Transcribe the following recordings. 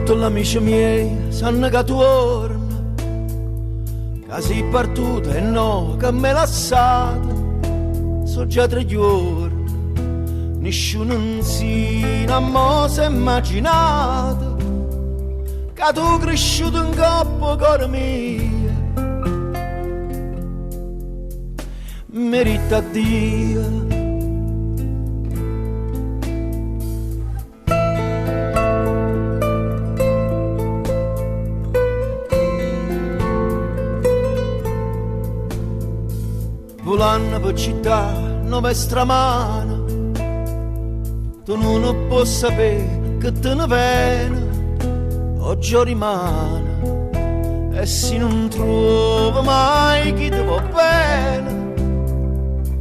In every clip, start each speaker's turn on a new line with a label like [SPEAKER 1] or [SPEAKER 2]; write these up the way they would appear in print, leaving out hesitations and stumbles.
[SPEAKER 1] Tutti gli amici miei sanno che torna, che sei partita e no, che me lasciata. So già 3 giorni, nessuno non si è immaginato che tu cresciuto in coppa cuore mio. Merita Dio. Volando per città, nove stramana, tu non puoi sapere che te ne viene, oggi rimane, e se non trovi mai chi ti va bene,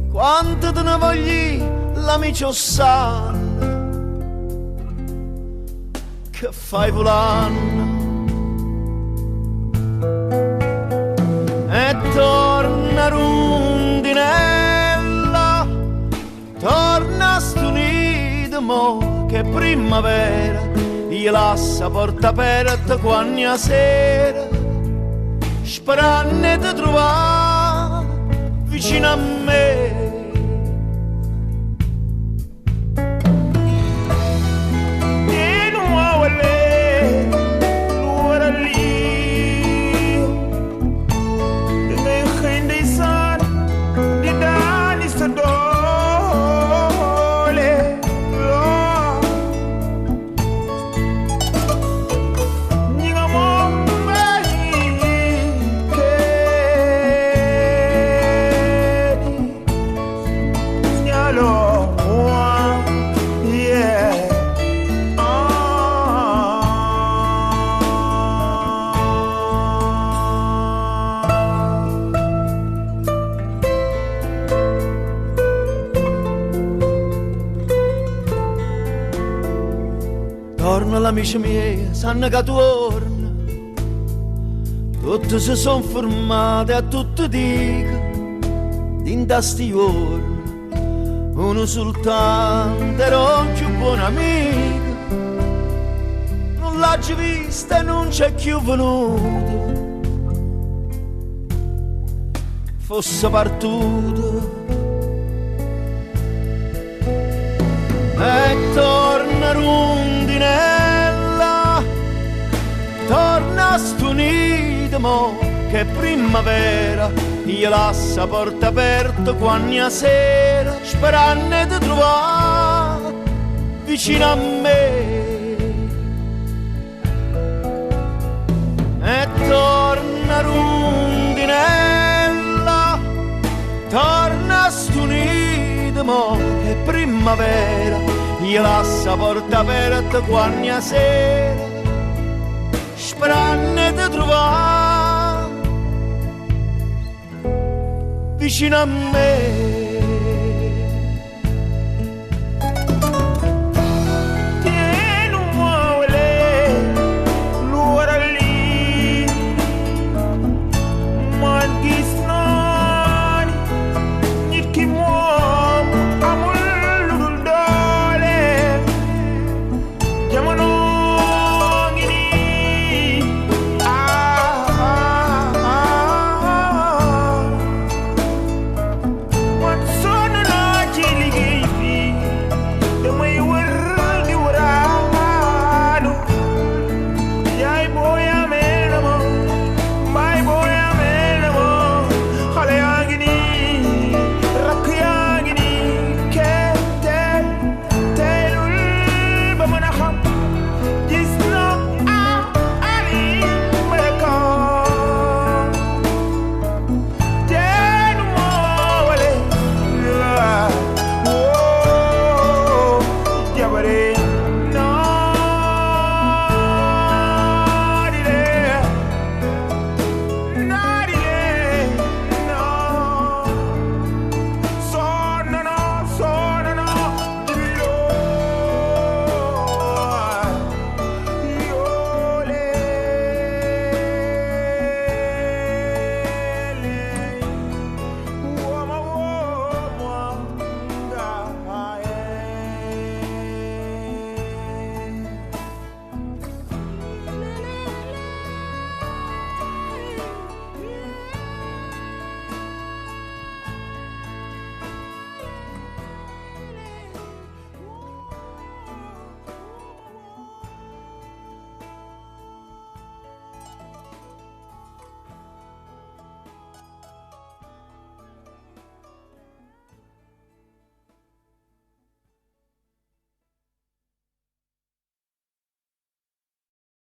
[SPEAKER 1] quanto te ne voglio l'amico sanno, che fai volando, e torna rondinella, torna a st'unito mo che primavera, io lascia porta aperta quando sera, sperando di trovare vicino a me. Torna l'amici miei, sanno che torna, tutti si sono fermati a tutti dico, in sti giorni, uno soltanto era un più buon amico, non l'ha già vista e non c'è più venuto, fosse partito, e torna rondinella, torna a st'unito mo che primavera, io lascia porta aperta quando sera, sperando di trovare vicino a me. E torna rondinella, torna a st'unito mo che primavera, io lascia porta aperta quando sera, sperando di trovare vicino a me.